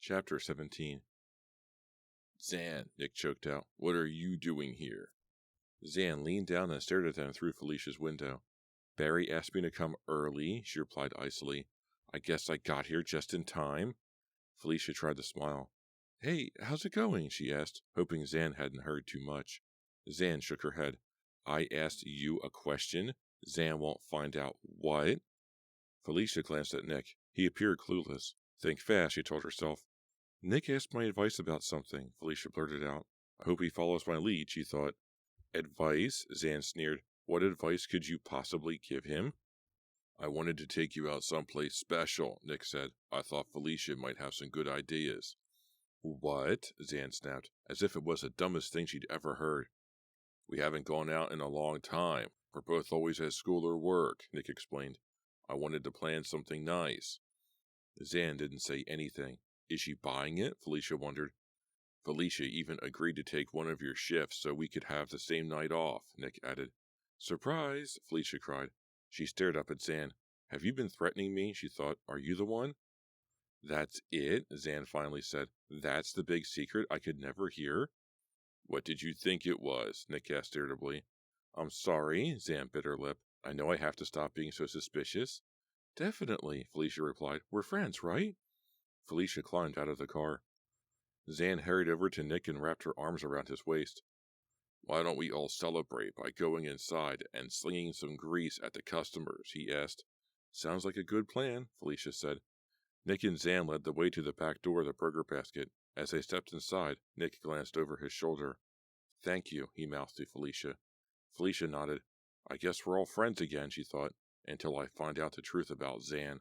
Chapter 17. Zan, Nick choked out. What are you doing here? Zan leaned down and stared at them through Felicia's window. Barry asked me to come early, she replied icily. I guess I got here just in time. Felicia tried to smile. Hey, how's it going? She asked, hoping Zan hadn't heard too much. Zan shook her head. I asked you a question. Zan won't find out what? Felicia glanced at Nick. He appeared clueless. Think fast, she told herself. Nick asked my advice about something, Felicia blurted out. I hope he follows my lead, she thought. Advice? Zan sneered. What advice could you possibly give him? I wanted to take you out someplace special, Nick said. I thought Felicia might have some good ideas. What? Zan snapped, as if it was the dumbest thing she'd ever heard. We haven't gone out in a long time. We're both always at school or work, Nick explained. I wanted to plan something nice. Zan didn't say anything. Is she buying it? Felicia wondered. Felicia even agreed to take one of your shifts so we could have the same night off, Nick added. Surprise, Felicia cried. She stared up at Zan. Have you been threatening me? She thought. Are you the one? That's it, Zan finally said. That's the big secret I could never hear? What did you think it was? Nick asked irritably. I'm sorry, Zan bit her lip. I know I have to stop being so suspicious. Definitely, Felicia replied. We're friends, right? Felicia climbed out of the car. Zan hurried over to Nick and wrapped her arms around his waist. Why don't we all celebrate by going inside and slinging some grease at the customers? He asked. Sounds like a good plan, Felicia said. Nick and Zan led the way to the back door of the burger basket. As they stepped inside, Nick glanced over his shoulder. Thank you, he mouthed to Felicia. Felicia nodded. I guess we're all friends again, she thought, until I find out the truth about Zan.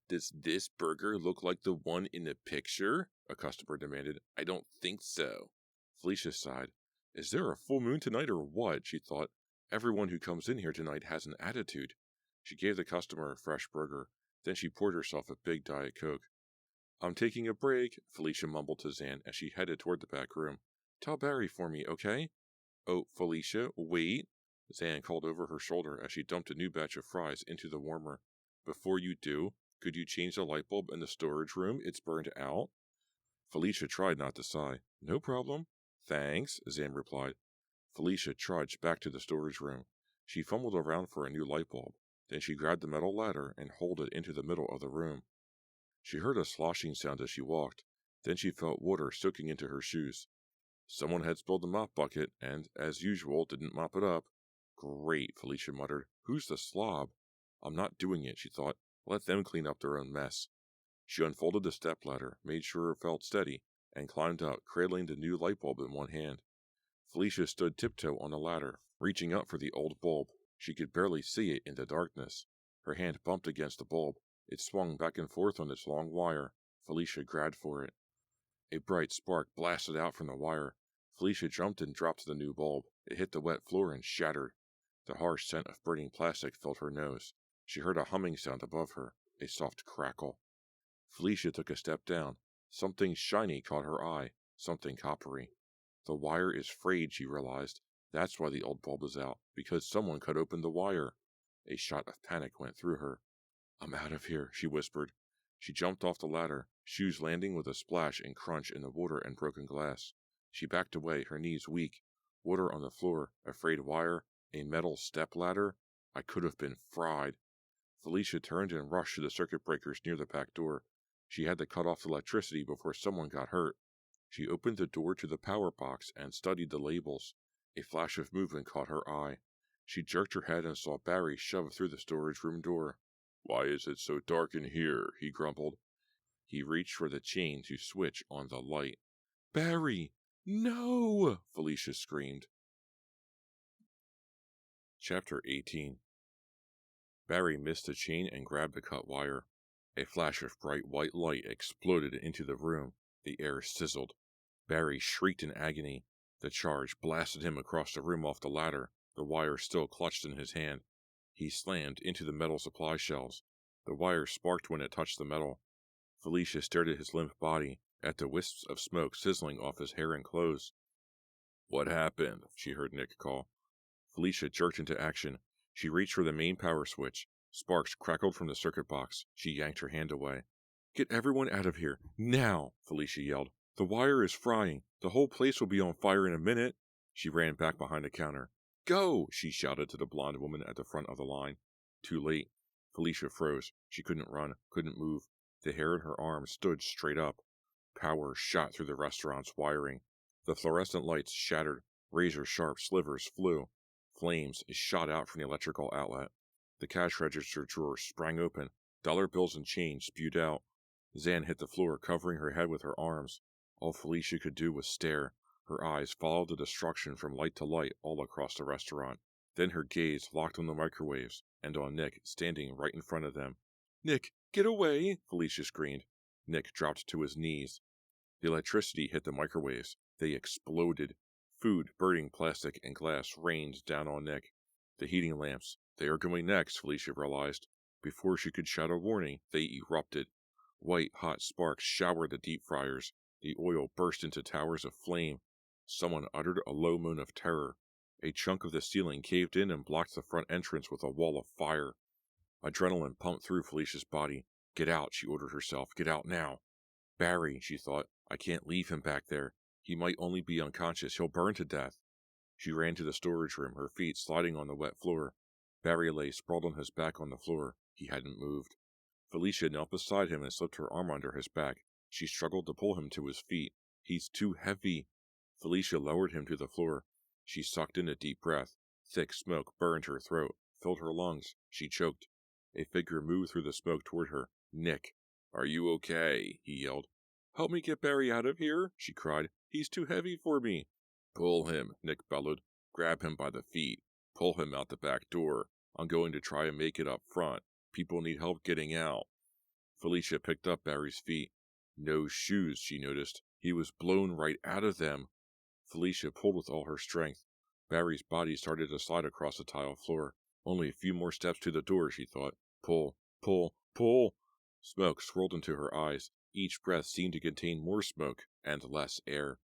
Does this burger look like the one in the picture? A customer demanded. I don't think so. Felicia sighed. Is there a full moon tonight or what? She thought. Everyone who comes in here tonight has an attitude. She gave the customer a fresh burger. Then she poured herself a big Diet Coke. I'm taking a break, Felicia mumbled to Zan as she headed toward the back room. Tell Barry for me, okay? Oh, Felicia, wait. Zan called over her shoulder as she dumped a new batch of fries into the warmer. Before you do, could you change the light bulb in the storage room? It's burned out. Felicia tried not to sigh. No problem. Thanks, Zan replied. Felicia trudged back to the storage room. She fumbled around for a new light bulb. Then she grabbed the metal ladder and hauled it into the middle of the room. She heard a sloshing sound as she walked. Then she felt water soaking into her shoes. Someone had spilled the mop bucket and, as usual, didn't mop it up. Great, Felicia muttered. Who's the slob? I'm not doing it, she thought. Let them clean up their own mess. She unfolded the stepladder, made sure it felt steady, and climbed up, cradling the new light bulb in one hand. Felicia stood tiptoe on the ladder, reaching up for the old bulb. She could barely see it in the darkness. Her hand bumped against the bulb. It swung back and forth on its long wire. Felicia grabbed for it. A bright spark blasted out from the wire. Felicia jumped and dropped the new bulb. It hit the wet floor and shattered. The harsh scent of burning plastic filled her nose. She heard a humming sound above her, a soft crackle. Felicia took a step down. Something shiny caught her eye, something coppery. The wire is frayed, she realized. That's why the old bulb is out, because someone cut open the wire. A shot of panic went through her. I'm out of here, she whispered. She jumped off the ladder, shoes landing with a splash and crunch in the water and broken glass. She backed away, her knees weak. Water on the floor, a frayed wire, a metal step ladder. I could have been fried. Felicia turned and rushed to the circuit breakers near the back door. She had to cut off the electricity before someone got hurt. She opened the door to the power box and studied the labels. A flash of movement caught her eye. She jerked her head and saw Barry shove through the storage room door. Why is it so dark in here? He grumbled. He reached for the chain to switch on the light. Barry! No! Felicia screamed. Chapter 18. Barry missed the chain and grabbed the cut wire. A flash of bright white light exploded into the room. The air sizzled. Barry shrieked in agony. The charge blasted him across the room off the ladder, the wire still clutched in his hand. He slammed into the metal supply shelves. The wire sparked when it touched the metal. Felicia stared at his limp body, at the wisps of smoke sizzling off his hair and clothes. What happened? She heard Nick call. Felicia jerked into action. She reached for the main power switch. Sparks crackled from the circuit box. She yanked her hand away. "Get everyone out of here, now!" Felicia yelled. "The wire is frying. The whole place will be on fire in a minute." She ran back behind the counter. "Go!" she shouted to the blonde woman at the front of the line. Too late. Felicia froze. She couldn't run, couldn't move. The hair in her arms stood straight up. Power shot through the restaurant's wiring. The fluorescent lights shattered. Razor-sharp slivers flew. Flames shot out from the electrical outlet. The cash register drawer sprang open. Dollar bills and change spewed out. Zan hit the floor, covering her head with her arms. All Felicia could do was stare. Her eyes followed the destruction from light to light all across the restaurant. Then her gaze locked on the microwaves, and on Nick, standing right in front of them. "Nick, get away!" Felicia screamed. Nick dropped to his knees. The electricity hit the microwaves. They exploded. Food, burning plastic and glass rained down on Nick. The heating lamps. They are going next, Felicia realized. Before she could shout a warning, they erupted. White, hot sparks showered the deep fryers. The oil burst into towers of flame. Someone uttered a low moan of terror. A chunk of the ceiling caved in and blocked the front entrance with a wall of fire. Adrenaline pumped through Felicia's body. "Get out," she ordered herself. "Get out now." Barry, she thought. "I can't leave him back there. He might only be unconscious. He'll burn to death." She ran to the storage room, her feet sliding on the wet floor. Barry lay sprawled on his back on the floor. He hadn't moved. Felicia knelt beside him and slipped her arm under his back. She struggled to pull him to his feet. "He's too heavy." Felicia lowered him to the floor. She sucked in a deep breath. Thick smoke burned her throat, filled her lungs. She choked. A figure moved through the smoke toward her. "Nick." "Are you okay?" he yelled. "Help me get Barry out of here," she cried. "He's too heavy for me." "Pull him," Nick bellowed. "Grab him by the feet. Pull him out the back door. I'm going to try and make it up front. People need help getting out." Felicia picked up Barry's feet. No shoes, she noticed. He was blown right out of them. Felicia pulled with all her strength. Barry's body started to slide across the tile floor. Only a few more steps to the door, she thought. Pull, pull, pull. Smoke swirled into her eyes. Each breath seemed to contain more smoke and less air.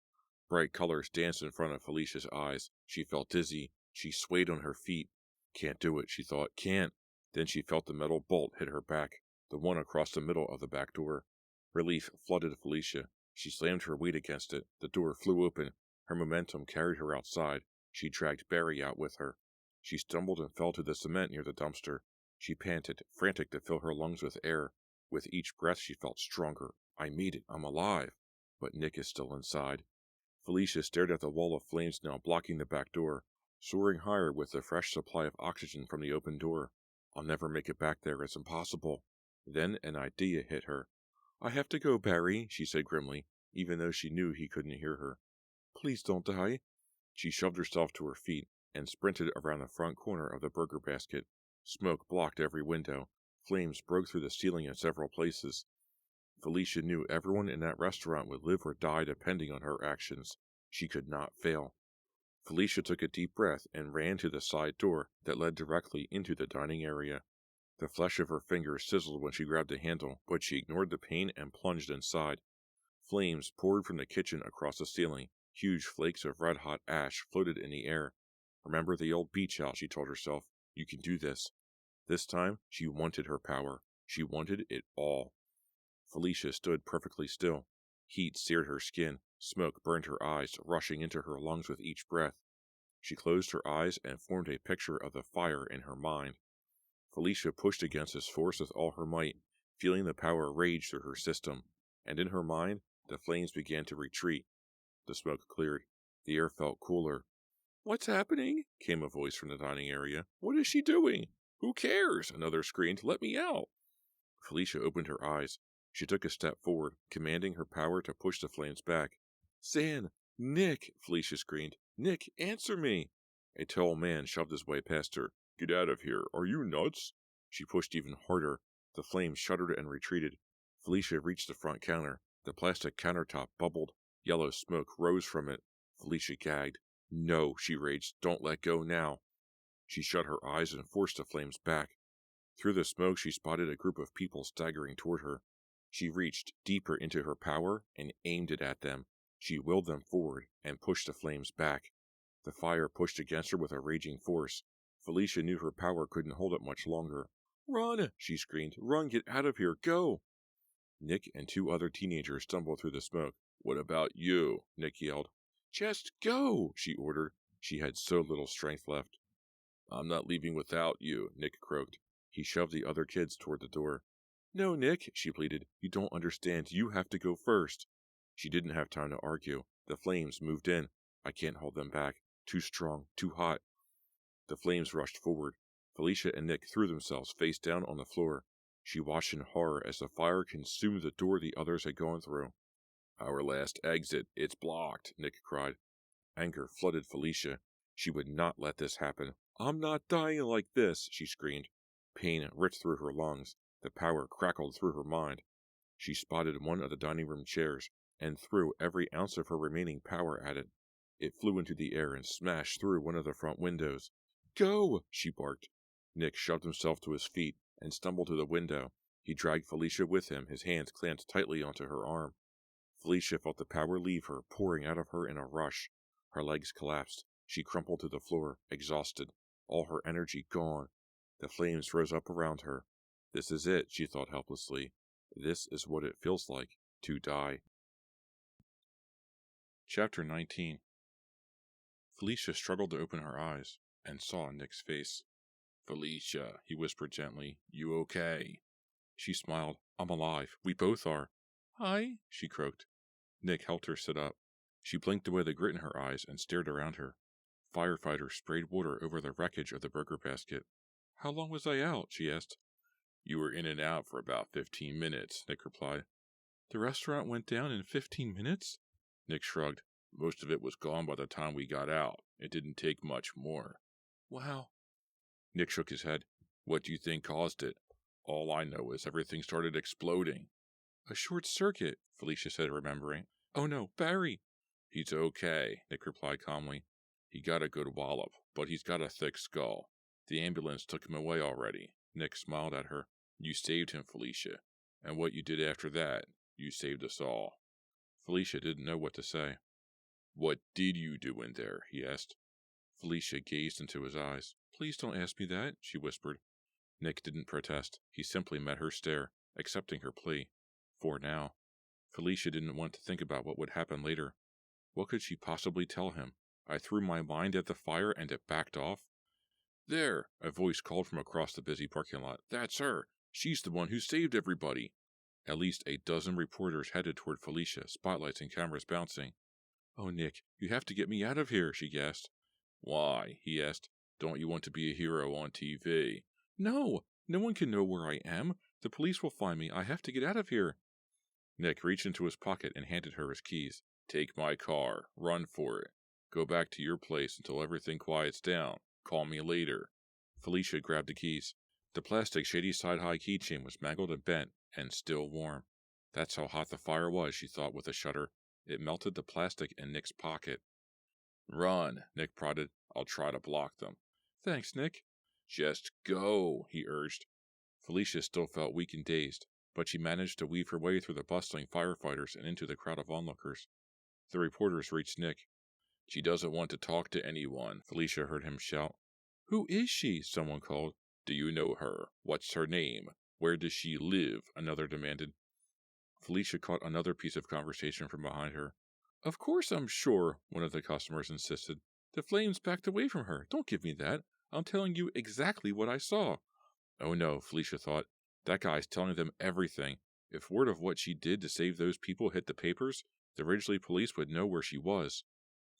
Bright colors danced in front of Felicia's eyes. She felt dizzy. She swayed on her feet. "Can't do it," she thought. "Can't." Then she felt the metal bolt hit her back, the one across the middle of the back door. Relief flooded Felicia. She slammed her weight against it. The door flew open. Her momentum carried her outside. She dragged Barry out with her. She stumbled and fell to the cement near the dumpster. She panted, frantic to fill her lungs with air. With each breath she felt stronger. "I made it. I'm alive." But Nick is still inside. Felicia stared at the wall of flames now blocking the back door, soaring higher with the fresh supply of oxygen from the open door. "I'll never make it back there. It's impossible." Then an idea hit her. "I have to go, Barry," she said grimly, even though she knew he couldn't hear her. "Please don't die." She shoved herself to her feet and sprinted around the front corner of the burger basket. Smoke blocked every window. Flames broke through the ceiling in several places. Felicia knew everyone in that restaurant would live or die depending on her actions. She could not fail. Felicia took a deep breath and ran to the side door that led directly into the dining area. The flesh of her fingers sizzled when she grabbed the handle, but she ignored the pain and plunged inside. Flames poured from the kitchen across the ceiling. Huge flakes of red-hot ash floated in the air. "Remember the old beach house," she told herself. "You can do this." This time, she wanted her power. She wanted it all. Felicia stood perfectly still. Heat seared her skin. Smoke burned her eyes, rushing into her lungs with each breath. She closed her eyes and formed a picture of the fire in her mind. Felicia pushed against this force with all her might, feeling the power rage through her system. And in her mind, the flames began to retreat. The smoke cleared. The air felt cooler. "What's happening?" came a voice from the dining area. "What is she doing?" "Who cares?" another screamed. "Let me out." Felicia opened her eyes. She took a step forward, commanding her power to push the flames back. "Zan! Nick!" Felicia screamed. "Nick, answer me!" A tall man shoved his way past her. "Get out of here. Are you nuts?" She pushed even harder. The flames shuddered and retreated. Felicia reached the front counter. The plastic countertop bubbled. Yellow smoke rose from it. Felicia gagged. "No," she raged. "Don't let go now." She shut her eyes and forced the flames back. Through the smoke she spotted a group of people staggering toward her. She reached deeper into her power and aimed it at them. She willed them forward and pushed the flames back. The fire pushed against her with a raging force. Felicia knew her power couldn't hold it much longer. "Run!" she screamed. "Run, get out of here, go!" Nick and 2 other teenagers stumbled through the smoke. "What about you?" Nick yelled. "Just go!" she ordered. She had so little strength left. "I'm not leaving without you," Nick croaked. He shoved the other kids toward the door. "No, Nick," she pleaded. "You don't understand. You have to go first." She didn't have time to argue. The flames moved in. I can't hold them back. Too strong, too hot. The flames rushed forward. Felicia and Nick threw themselves face down on the floor. She watched in horror as the fire consumed the door the others had gone through. "Our last exit. It's blocked," Nick cried. Anger flooded Felicia. She would not let this happen. "I'm not dying like this," she screamed. Pain ripped through her lungs. The power crackled through her mind. She spotted one of the dining room chairs and threw every ounce of her remaining power at it. It flew into the air and smashed through one of the front windows. "Go!" she barked. Nick shoved himself to his feet and stumbled to the window. He dragged Felicia with him, his hands clamped tightly onto her arm. Felicia felt the power leave her, pouring out of her in a rush. Her legs collapsed. She crumpled to the floor, exhausted, all her energy gone. The flames rose up around her. This is it, she thought helplessly. This is what it feels like to die. Chapter 19. Felicia struggled to open her eyes and saw Nick's face. "Felicia," he whispered gently, "you okay?" She smiled. "I'm alive. We both are." "Hi," she croaked. Nick helped her sit up. She blinked away the grit in her eyes and stared around her. Firefighters sprayed water over the wreckage of the burger basket. "How long was I out?" she asked. "You were in and out for about 15 minutes, Nick replied. "The restaurant went down in 15 minutes? Nick shrugged. "Most of it was gone by the time we got out. It didn't take much more." "Wow." Nick shook his head. "What do you think caused it? All I know is everything started exploding." "A short circuit," Felicia said, remembering. "Oh no, Barry!" "He's okay," Nick replied calmly. "He got a good wallop, but he's got a thick skull. The ambulance took him away already." Nick smiled at her. "You saved him, Felicia. And what you did after that, you saved us all." Felicia didn't know what to say. "What did you do in there?" he asked. Felicia gazed into his eyes. "Please don't ask me that," she whispered. Nick didn't protest. He simply met her stare, accepting her plea. For now. Felicia didn't want to think about what would happen later. What could she possibly tell him? I threw my mind at the fire and it backed off? "There!" a voice called from across the busy parking lot. "That's her! She's the one who saved everybody!" At least a dozen reporters headed toward Felicia, spotlights and cameras bouncing. "Oh, Nick, you have to get me out of here," she gasped. "Why?" he asked. "Don't you want to be a hero on TV?" No one can know where I am. The police will find me. I have to get out of here." Nick reached into his pocket and handed her his keys. "Take my car. Run for it. Go back to your place until everything quiets down. Call me later." Felicia grabbed the keys. The plastic Shady Side High keychain was mangled and bent, and still warm. That's how hot the fire was, she thought with a shudder. It melted the plastic in Nick's pocket. "Run," Nick prodded. "I'll try to block them." "Thanks, Nick." "Just go," he urged. Felicia still felt weak and dazed, but she managed to weave her way through the bustling firefighters and into the crowd of onlookers. The reporters reached Nick. "She doesn't want to talk to anyone," Felicia heard him shout. "Who is she?" someone called. "Do you know her? What's her name? Where does she live?" another demanded. Felicia caught another piece of conversation from behind her. "Of course I'm sure," one of the customers insisted. "The flames backed away from her. Don't give me that. I'm telling you exactly what I saw." Oh no, Felicia thought. That guy's telling them everything. If word of what she did to save those people hit the papers, the Ridgely police would know where she was.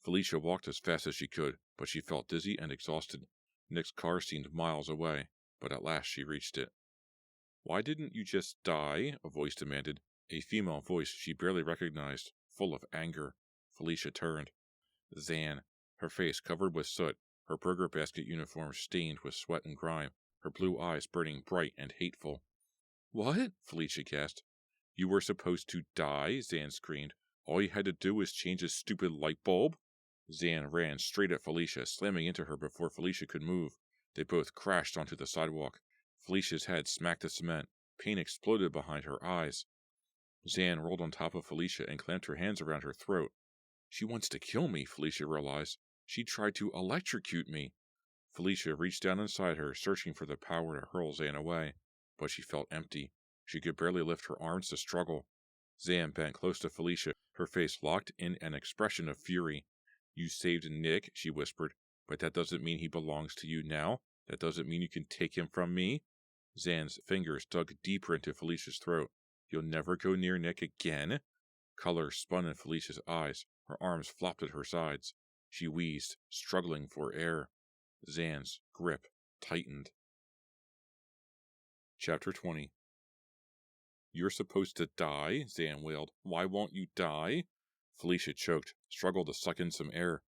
Felicia walked as fast as she could, but she felt dizzy and exhausted. Nick's car seemed miles away, but at last she reached it. "Why didn't you just die?" a voice demanded. A female voice she barely recognized, full of anger. Felicia turned. Zan, her face covered with soot, her burger basket uniform stained with sweat and grime, her blue eyes burning bright and hateful. "What?" Felicia gasped. "You were supposed to die," Zan screamed. "All you had to do was change a stupid light bulb." Zan ran straight at Felicia, slamming into her before Felicia could move. They both crashed onto the sidewalk. Felicia's head smacked the cement. Pain exploded behind her eyes. Zan rolled on top of Felicia and clamped her hands around her throat. "She wants to kill me," Felicia realized. She tried to electrocute me. Felicia reached down inside her, searching for the power to hurl Zan away, but she felt empty. She could barely lift her arms to struggle. Zan bent close to Felicia, her face locked in an expression of fury. You saved Nick, she whispered, but that doesn't mean he belongs to you now. That doesn't mean you can take him from me. Zan's fingers dug deeper into Felicia's throat. You'll never go near Nick again? Color spun in Felicia's eyes. Her arms flopped at her sides. She wheezed, struggling for air. Zan's grip tightened. Chapter 20. You're supposed to die, Zan wailed. Why won't you die? Felicia choked, struggled to suck in some air.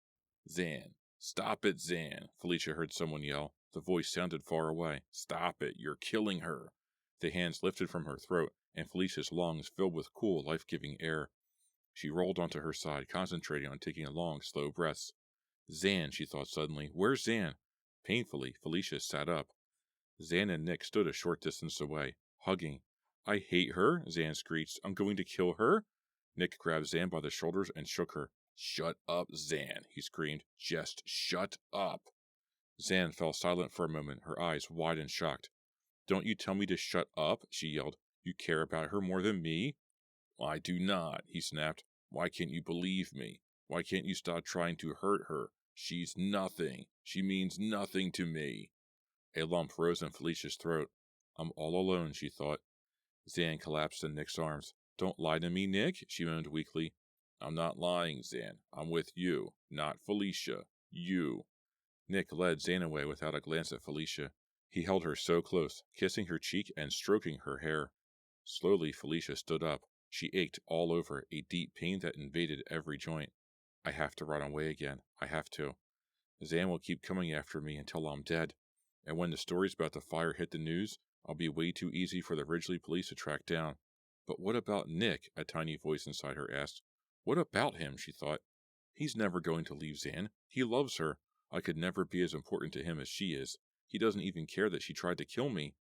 Zan. Stop it, Zan, Felicia heard someone yell. The voice sounded far away. Stop it, you're killing her. The hands lifted from her throat, and Felicia's lungs filled with cool, life-giving air. She rolled onto her side, concentrating on taking long, slow breaths. Zan, she thought suddenly. Where's Zan? Painfully, Felicia sat up. Zan and Nick stood a short distance away, hugging. I hate her, Zan screeched. I'm going to kill her. Nick grabbed Zan by the shoulders and shook her. Shut up, Zan, he screamed. Just shut up. Zan fell silent for a moment, her eyes wide and shocked. Don't you tell me to shut up, she yelled. You care about her more than me? I do not, he snapped. Why can't you believe me? Why can't you stop trying to hurt her? She's nothing. She means nothing to me. A lump rose in Felicia's throat. I'm all alone, she thought. Zan collapsed in Nick's arms. Don't lie to me, Nick, she moaned weakly. I'm not lying, Zan. I'm with you, not Felicia. You. Nick led Zan away without a glance at Felicia. He held her so close, kissing her cheek and stroking her hair. Slowly, Felicia stood up. She ached all over, a deep pain that invaded every joint. I have to run away again. I have to. Zan will keep coming after me until I'm dead. And when the stories about the fire hit the news, I'll be way too easy for the Ridgely police to track down. But what about Nick? A tiny voice inside her asked. What about him? She thought. He's never going to leave Zan. He loves her. I could never be as important to him as she is. He doesn't even care that she tried to kill me.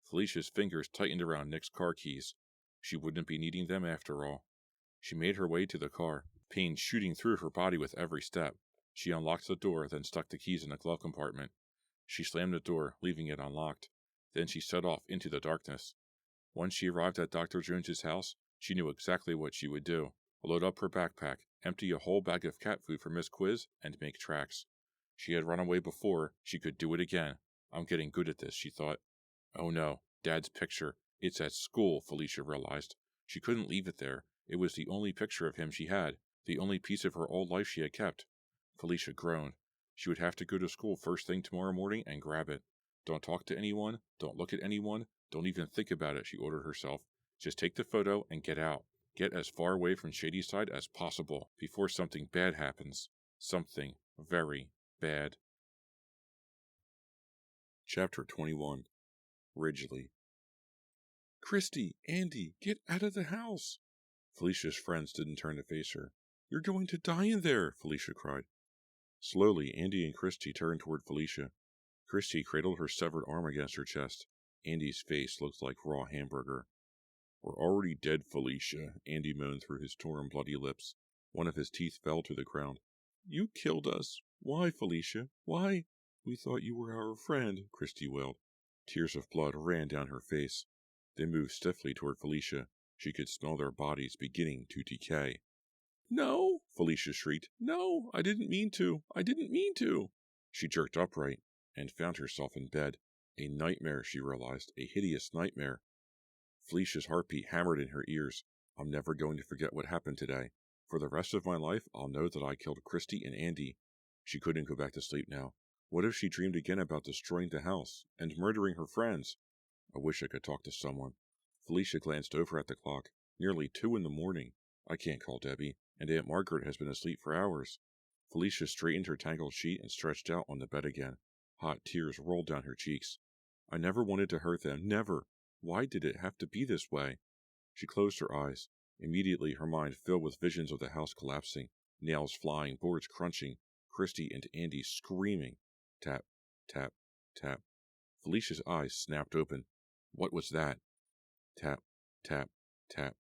Felicia's fingers tightened around Nick's car keys. She wouldn't be needing them after all. She made her way to the car, pain shooting through her body with every step. She unlocked the door, then stuck the keys in the glove compartment. She slammed the door, leaving it unlocked. Then she set off into the darkness. Once she arrived at Dr. Jones's house, she knew exactly what she would do. Load up her backpack, empty a whole bag of cat food for Miss Quiz, and make tracks. She had run away before. She could do it again. I'm getting good at this, she thought. Oh no, Dad's picture. It's at school, Felicia realized. She couldn't leave it there. It was the only picture of him she had, the only piece of her old life she had kept. Felicia groaned. She would have to go to school first thing tomorrow morning and grab it. Don't talk to anyone. Don't look at anyone. Don't even think about it, she ordered herself. Just take the photo and get out. Get as far away from Shadyside as possible before something bad happens. Something very bad. Chapter 21. Ridgely. Christy, Andy, get out of the house. Felicia's friends didn't turn to face her. You're going to die in there, Felicia cried. Slowly, Andy and Christy turned toward Felicia. Christy cradled her severed arm against her chest. Andy's face looked like raw hamburger. We're already dead, Felicia, Andy moaned through his torn, bloody lips. One of his teeth fell to the ground. You killed us. Why, Felicia? Why? We thought you were our friend, Christy wailed. Tears of blood ran down her face. They moved stiffly toward Felicia. She could smell their bodies beginning to decay. No, Felicia shrieked. No, I didn't mean to. I didn't mean to. She jerked upright and found herself in bed. A nightmare, she realized. A hideous nightmare. Felicia's heartbeat hammered in her ears. I'm never going to forget what happened today. For the rest of my life, I'll know that I killed Christy and Andy. She couldn't go back to sleep now. What if she dreamed again about destroying the house and murdering her friends? I wish I could talk to someone. Felicia glanced over at the clock. Nearly 2 a.m. I can't call Debbie, and Aunt Margaret has been asleep for hours. Felicia straightened her tangled sheet and stretched out on the bed again. Hot tears rolled down her cheeks. I never wanted to hurt them, never. Why did it have to be this way? She closed her eyes. Immediately her mind filled with visions of the house collapsing, nails flying, boards crunching, Christy and Andy screaming. Tap, tap, tap. Felicia's eyes snapped open. What was that? Tap, tap, tap.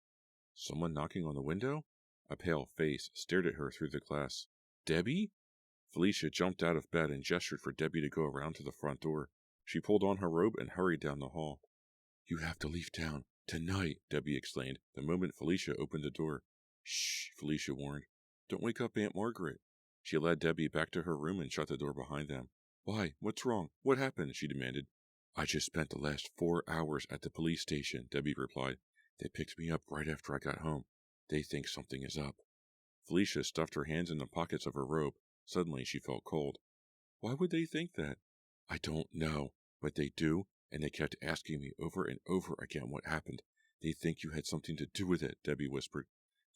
Someone knocking on the window? A pale face stared at her through the glass. Debbie? Felicia jumped out of bed and gestured for Debbie to go around to the front door. She pulled on her robe and hurried down the hall. You have to leave town tonight, Debbie explained the moment Felicia opened the door. Shh, Felicia warned. Don't wake up Aunt Margaret. She led Debbie back to her room and shut the door behind them. Why? What's wrong? What happened? She demanded. I just spent the last 4 hours at the police station, Debbie replied. They picked me up right after I got home. They think something is up. Felicia stuffed her hands in the pockets of her robe. Suddenly she felt cold. Why would they think that? I don't know, but they do, and they kept asking me over and over again what happened. They think you had something to do with it, Debbie whispered.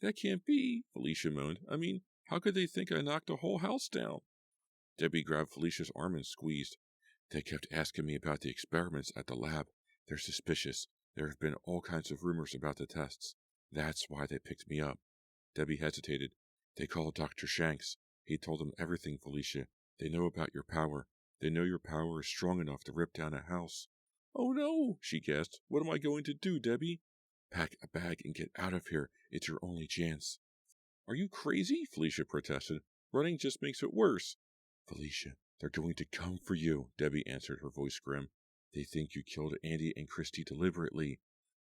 That can't be, Felicia moaned. I mean, how could they think I knocked a whole house down? Debbie grabbed Felicia's arm and squeezed. They kept asking me about the experiments at the lab. They're suspicious. There have been all kinds of rumors about the tests. That's why they picked me up. Debbie hesitated. They called Dr. Shanks. He told them everything, Felicia. They know about your power. They know your power is strong enough to rip down a house. Oh no, she gasped. What am I going to do, Debbie? Pack a bag and get out of here. It's your only chance. Are you crazy? Felicia protested. Running just makes it worse. Felicia, they're going to come for you, Debbie answered, her voice grim. They think you killed Andy and Christy deliberately.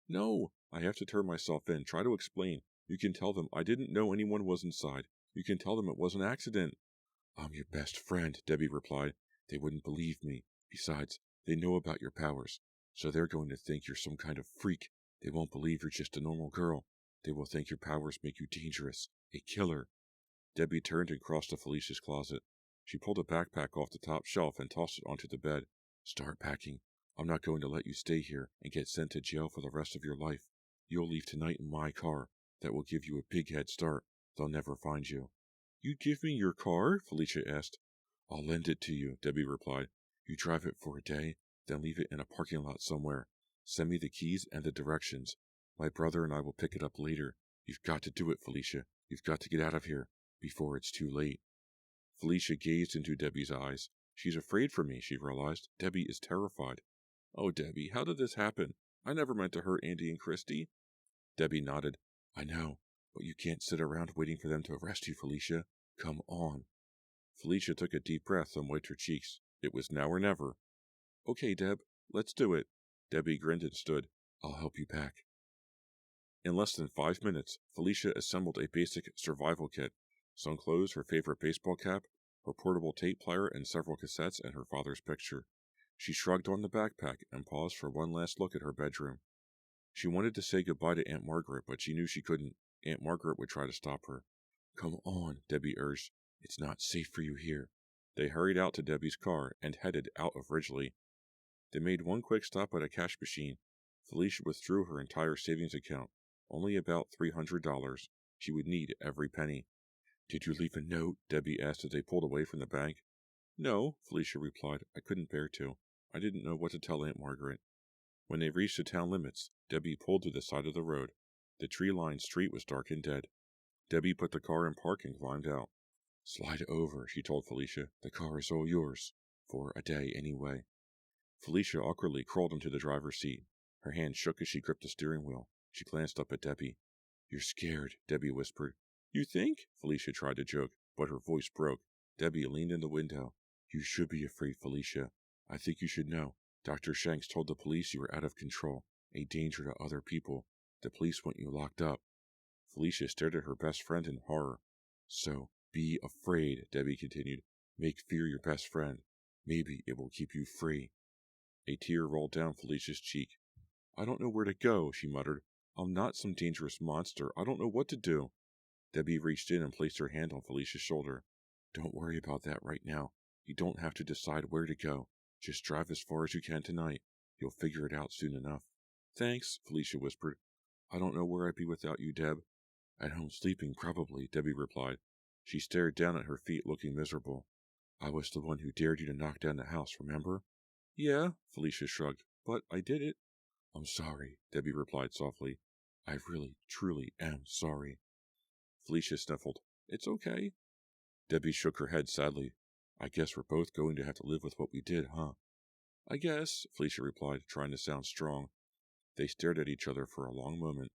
No, I have to turn myself in. Try to explain. You can tell them I didn't know anyone was inside. You can tell them it was an accident. I'm your best friend, Debbie replied. They wouldn't believe me. Besides, they know about your powers, so they're going to think you're some kind of freak. They won't believe you're just a normal girl. They will think your powers make you dangerous, a killer. Debbie turned and crossed to Felicia's closet. She pulled a backpack off the top shelf and tossed it onto the bed. Start packing. I'm not going to let you stay here and get sent to jail for the rest of your life. You'll leave tonight in my car. That will give you a big head start. They'll never find you. You'd give me your car? Felicia asked. I'll lend it to you, Debbie replied. You drive it for a day, then leave it in a parking lot somewhere. Send me the keys and the directions. My brother and I will pick it up later. You've got to do it, Felicia. You've got to get out of here before it's too late. Felicia gazed into Debbie's eyes. She's afraid for me, she realized. Debbie is terrified. Oh, Debbie, how did this happen? I never meant to hurt Andy and Christy. Debbie nodded. I know, but you can't sit around waiting for them to arrest you, Felicia. Come on. Felicia took a deep breath and wiped her cheeks. It was now or never. Okay, Deb, let's do it. Debbie grinned and stood. I'll help you pack. In less than 5 minutes, Felicia assembled a basic survival kit. Some clothes, her favorite baseball cap, her portable tape player, and several cassettes and her father's picture. She shrugged on the backpack and paused for one last look at her bedroom. She wanted to say goodbye to Aunt Margaret, but she knew she couldn't. Aunt Margaret would try to stop her. Come on, Debbie urged. It's not safe for you here. They hurried out to Debbie's car and headed out of Ridgely. They made one quick stop at a cash machine. Felicia withdrew her entire savings account, only about $300. She would need every penny. Did you leave a note? Debbie asked as they pulled away from the bank. No, Felicia replied. I couldn't bear to. I didn't know what to tell Aunt Margaret. When they reached the town limits, Debbie pulled to the side of the road. The tree-lined street was dark and dead. Debbie put the car in park and climbed out. Slide over, she told Felicia. The car is all yours. For a day, anyway. Felicia awkwardly crawled into the driver's seat. Her hand shook as she gripped the steering wheel. She glanced up at Debbie. You're scared, Debbie whispered. You think? Felicia tried to joke, but her voice broke. Debbie leaned in the window. You should be afraid, Felicia. I think you should know. Dr. Shanks told the police you were out of control, a danger to other people. The police want you locked up. Felicia stared at her best friend in horror. So, be afraid, Debbie continued. Make fear your best friend. Maybe it will keep you free. A tear rolled down Felicia's cheek. I don't know where to go, she muttered. I'm not some dangerous monster. I don't know what to do. Debbie reached in and placed her hand on Felicia's shoulder. Don't worry about that right now. You don't have to decide where to go. Just drive as far as you can tonight. You'll figure it out soon enough. Thanks, Felicia whispered. I don't know where I'd be without you, Deb. At home sleeping, probably, Debbie replied. She stared down at her feet, looking miserable. I was the one who dared you to knock down the house, remember? Yeah, Felicia shrugged, but I did it. I'm sorry, Debbie replied softly. I really, truly am sorry. Felicia sniffled. It's okay. Debbie shook her head sadly. I guess we're both going to have to live with what we did, huh? I guess, Felicia replied, trying to sound strong. They stared at each other for a long moment.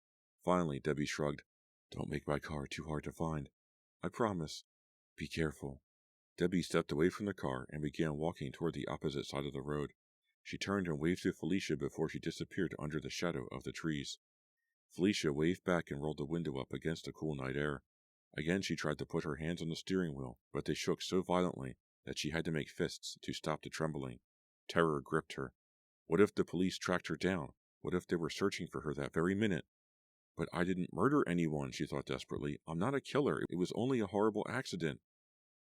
Finally, Debbie shrugged. Don't make my car too hard to find. I promise. Be careful. Debbie stepped away from the car and began walking toward the opposite side of the road. She turned and waved to Felicia before she disappeared under the shadow of the trees. Felicia waved back and rolled the window up against the cool night air. Again she tried to put her hands on the steering wheel, but they shook so violently that she had to make fists to stop the trembling. Terror gripped her. What if the police tracked her down? What if they were searching for her that very minute? But I didn't murder anyone, she thought desperately. I'm not a killer. It was only a horrible accident.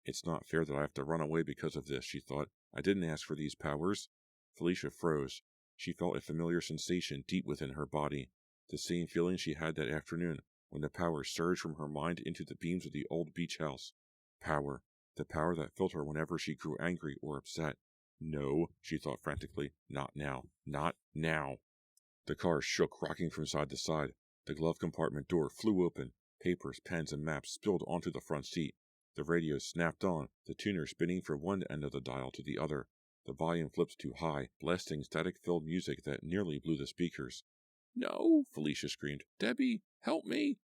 It's not fair that I have to run away because of this, she thought. I didn't ask for these powers. Felicia froze. She felt a familiar sensation deep within her body, the same feeling she had that afternoon when the power surged from her mind into the beams of the old beach house. Power. The power that filled her whenever she grew angry or upset. No, she thought frantically. Not now. Not now. The car shook, rocking from side to side. The glove compartment door flew open. Papers, pens, and maps spilled onto the front seat. The radio snapped on, the tuner spinning from one end of the dial to the other. The volume flipped to high, blasting static-filled music that nearly blew the speakers. No, Felicia screamed. Debbie, help me.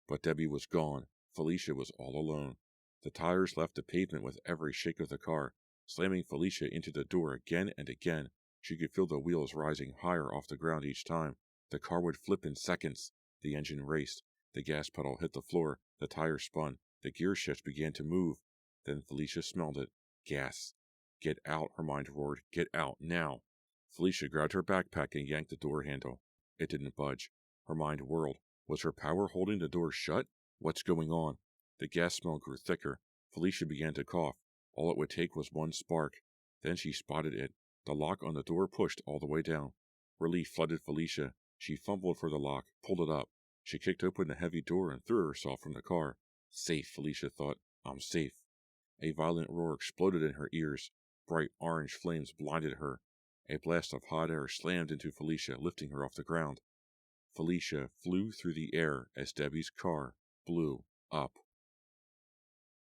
But Debbie was gone. Felicia was all alone. The tires left the pavement with every shake of the car, slamming Felicia into the door again and again. She could feel the wheels rising higher off the ground each time. The car would flip in seconds. The engine raced. The gas pedal hit the floor. The tires spun. The gear shift began to move. Then Felicia smelled it. Gas. Get out, her mind roared. Get out, now. Felicia grabbed her backpack and yanked the door handle. It didn't budge. Her mind whirled. Was her power holding the door shut? What's going on? The gas smell grew thicker. Felicia began to cough. All it would take was one spark. Then she spotted it. The lock on the door pushed all the way down. Relief flooded Felicia. She fumbled for the lock, pulled it up. She kicked open the heavy door and threw herself from the car. Safe, Felicia thought. I'm safe. A violent roar exploded in her ears. Bright orange flames blinded her. A blast of hot air slammed into Felicia, lifting her off the ground. Felicia flew through the air as Debbie's car blew up.